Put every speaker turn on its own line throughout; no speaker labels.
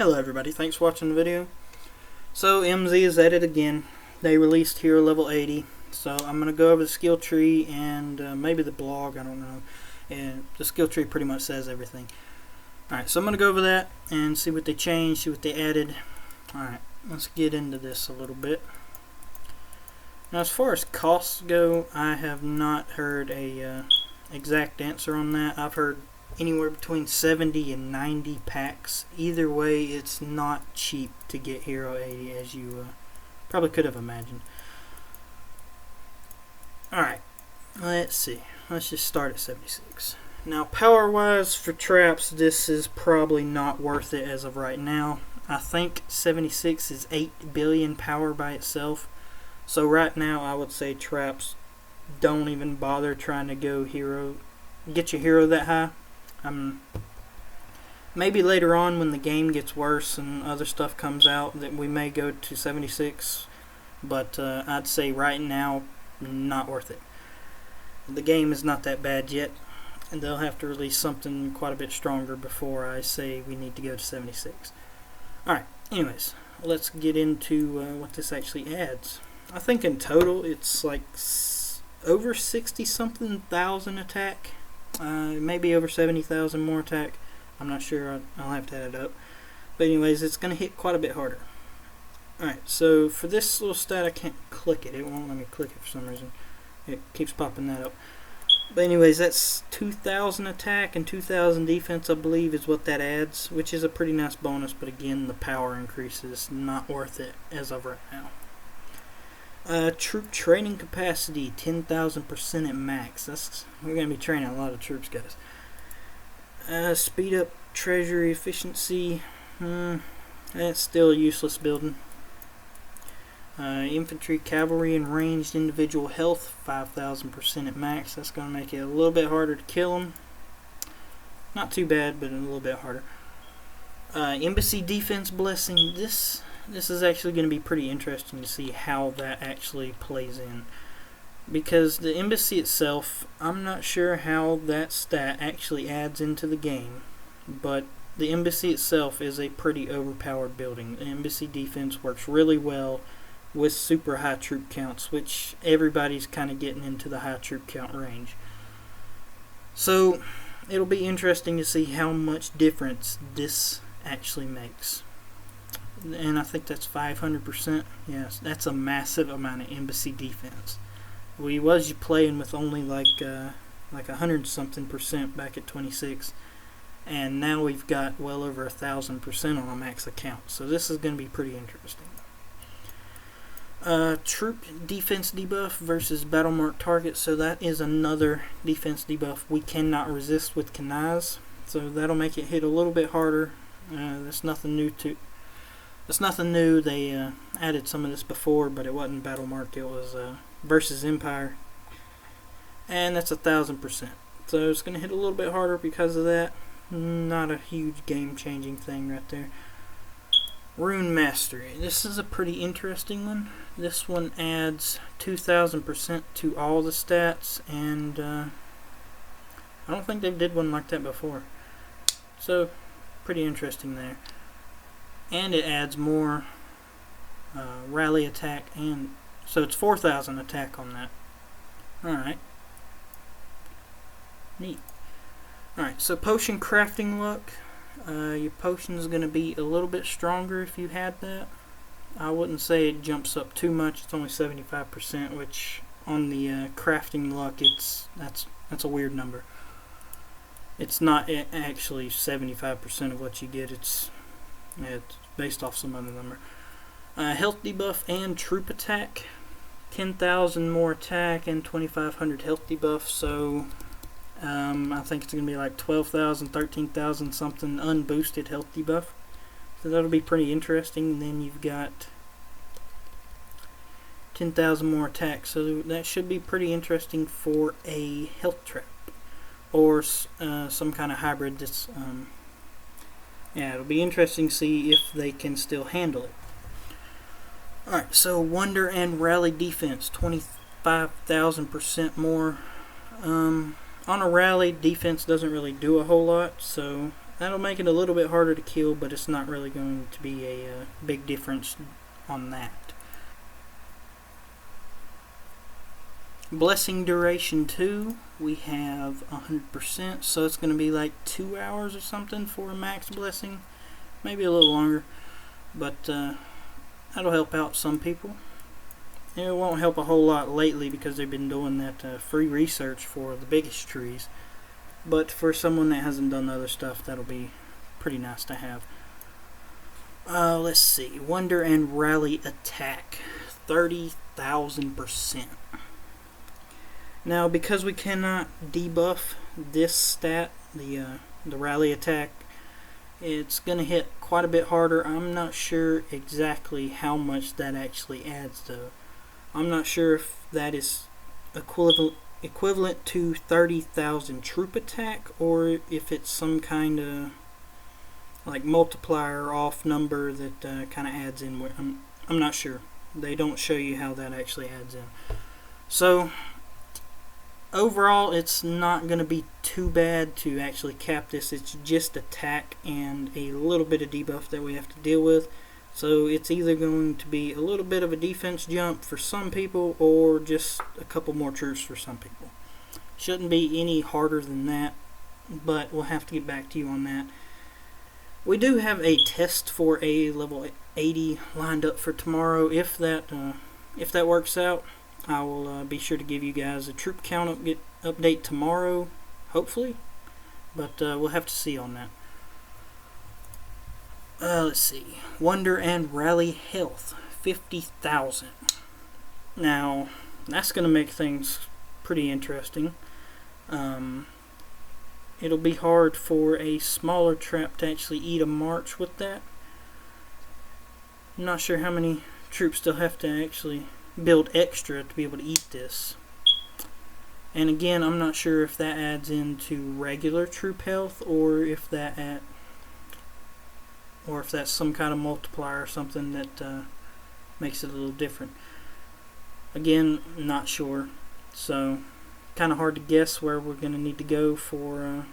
Hello everybody, thanks for watching the video. So MZ is at it again. They released hero level 80. So I'm going to go over the skill tree and maybe the blog, I don't know. And the skill tree pretty much says everything. Alright, so I'm going to go over that and see what they changed, see what they added. Alright, let's get into this a little bit. Now as far as costs go, I have not heard a exact answer on that. I've heard anywhere between 70 and 90 packs. Either way, it's not cheap to get Hero 80, as you probably could have imagined. Alright, let's see. Let's just start at 76. Now, power-wise, for traps, this is probably not worth it as of right now. I think 76 is 8 billion power by itself. So right now, I would say traps, don't even bother trying to go hero, get your hero that high. Maybe later on when the game gets worse and other stuff comes out that we may go to 76, but I'd say right now not worth it. The game is not that bad yet, and they'll have to release something quite a bit stronger before I say we need to go to 76. Alright, anyways, let's get into what this actually adds. I think in total it's like over 60 something thousand attack. Maybe over 70,000 more attack. I'm not sure. I'll have to add it up. But anyways, it's going to hit quite a bit harder. Alright, so for this little stat, I can't click it. It won't let me click it for some reason. It keeps popping that up. But anyways, that's 2,000 attack and 2,000 defense, I believe, is what that adds, which is a pretty nice bonus. But again, the power increase is not worth it as of right now. Troop training capacity, 10,000% at max. We're going to be training a lot of troops, guys. Speed up treasury efficiency. That's still a useless building. Infantry, cavalry, and ranged individual health, 5,000% at max. That's going to make it a little bit harder to kill them. Not too bad, but a little bit harder. Embassy defense blessing. This is actually going to be pretty interesting to see how that actually plays in. Because the embassy itself, I'm not sure how that stat actually adds into the game. But the embassy itself is a pretty overpowered building. The embassy defense works really well with super high troop counts, which everybody's kind of getting into the high troop count range. So it'll be interesting to see how much difference this actually makes. And I think that's 500%. Yes, that's a massive amount of embassy defense. We was playing with only like 100-something% back at 26, and now we've got well over 1,000% on a max account. So this is going to be pretty interesting. Troop defense debuff versus battle mark target. So that is another defense debuff we cannot resist with Kanai's. So that'll make it hit a little bit harder. That's nothing new to. It's nothing new. They added some of this before, but it wasn't battle marked. It was versus Empire, and that's 1,000%. So it's going to hit a little bit harder because of that. Not a huge game-changing thing right there. Rune Mastery. This is a pretty interesting one. This one adds 2,000% to all the stats, and I don't think they did one like that before. So pretty interesting there. And it adds more rally attack, and so it's 4,000 attack on that. Alright. Neat. Alright, so potion crafting luck. Your potion is going to be a little bit stronger if you had that. I wouldn't say it jumps up too much. It's only 75%, which on the crafting luck, that's a weird number. It's not actually 75% of what you get. It's based off some other number. Health debuff and troop attack. 10,000 more attack and 2,500 health debuff. So I think it's going to be like 12,000, 13,000 something unboosted health debuff. So that'll be pretty interesting. And then you've got 10,000 more attack. So that should be pretty interesting for a health trap. Or some kind of hybrid that's... yeah, it'll be interesting to see if they can still handle it. Alright, so Wonder and Rally defense, 25,000% more. On a rally, defense doesn't really do a whole lot, so that'll make it a little bit harder to kill, but it's not really going to be a big difference on that. Blessing duration 2, we have 100%, so it's going to be like 2 hours or something for a max blessing, maybe a little longer, but that'll help out some people. And it won't help a whole lot lately because they've been doing that free research for the biggest trees, but for someone that hasn't done other stuff, that'll be pretty nice to have. Let's see, Wonder and Rally Attack, 30,000%. Now, because we cannot debuff this stat, the rally attack, it's going to hit quite a bit harder. I'm not sure exactly how much that actually adds, though. I'm not sure if that is equivalent to 30,000 troop attack, or if it's some kind of like multiplier off number that kind of adds in. I'm not sure. They don't show you how that actually adds in. So overall, it's not going to be too bad to actually cap this. It's just attack and a little bit of debuff that we have to deal with. So it's either going to be a little bit of a defense jump for some people, or just a couple more troops for some people. Shouldn't be any harder than that, but we'll have to get back to you on that. We do have a test for a level 80 lined up for tomorrow. If that works out, I will be sure to give you guys a troop count update tomorrow, hopefully, but we'll have to see on that. Let's see, Wonder and Rally Health, 50,000. Now, that's going to make things pretty interesting. It'll be hard for a smaller trap to actually eat a march with that. I'm not sure how many troops they'll have to actually build extra to be able to eat this. And again, I'm not sure if that adds into regular troop health, or if that's some kind of multiplier or something that makes it a little different. Again, not sure. So kind of hard to guess where we're going to need to go for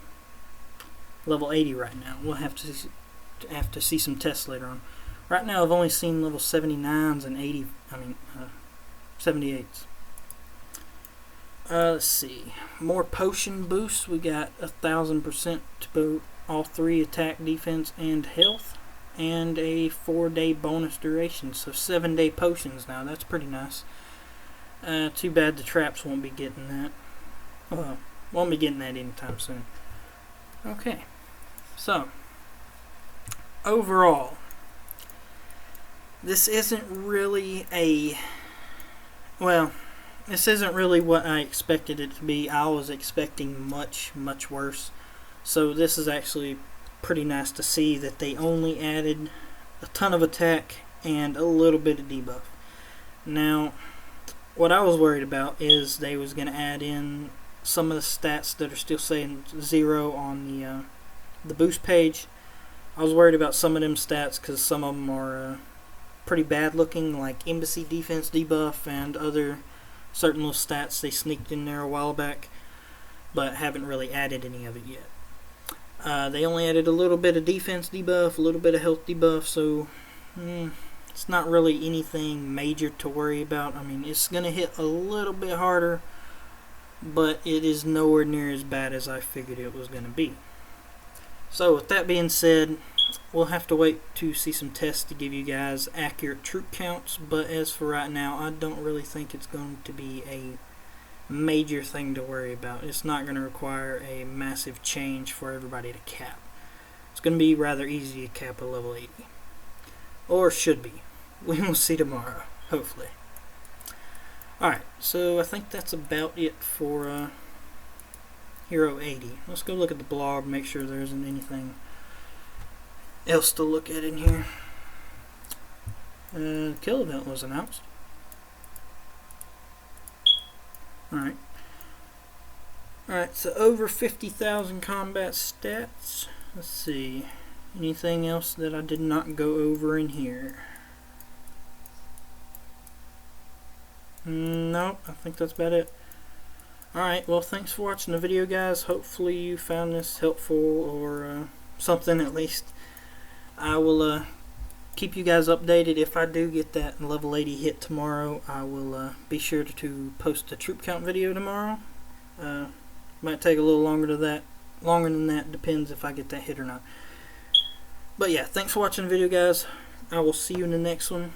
level 80 right now. We'll have to see some tests later on. Right now I've only seen level 79s and 78s. Let's see. More potion boosts. We got 1,000% to both all 3 attack, defense, and health. And a 4-day bonus duration. So 7-day potions now. That's pretty nice. Too bad the traps won't be getting that. Well, won't be getting that anytime soon. Okay. So, overall, this isn't really this isn't really what I expected it to be. I was expecting much, much worse. So this is actually pretty nice to see that they only added a ton of attack and a little bit of debuff. Now, what I was worried about is they was going to add in some of the stats that are still saying 0 on the boost page. I was worried about some of them stats because some of them are pretty bad looking, like embassy defense debuff and other certain little stats they sneaked in there a while back, but haven't really added any of it yet. They only added a little bit of defense debuff, a little bit of health debuff, so it's not really anything major to worry about. I mean, it's going to hit a little bit harder, but it is nowhere near as bad as I figured it was going to be. So with that being said, we'll have to wait to see some tests to give you guys accurate troop counts, but as for right now, I don't really think it's going to be a major thing to worry about. It's not going to require a massive change for everybody to cap. It's going to be rather easy to cap a level 80. Or should be. We will see tomorrow, hopefully. Alright, so I think that's about it for Hero 80. Let's go look at the blog, make sure there isn't anything else to look at in here. Kill event was announced. Alright. Alright, so over 50,000 combat stats. Let's see. Anything else that I did not go over in here? Nope, I think that's about it. Alright, well, thanks for watching the video, guys. Hopefully you found this helpful or something at least. I will keep you guys updated. If I do get that level 80 hit tomorrow, I will be sure to post a troop count video tomorrow. Might take a little longer than that, depends if I get that hit or not. But yeah, thanks for watching the video, guys. I will see you in the next one.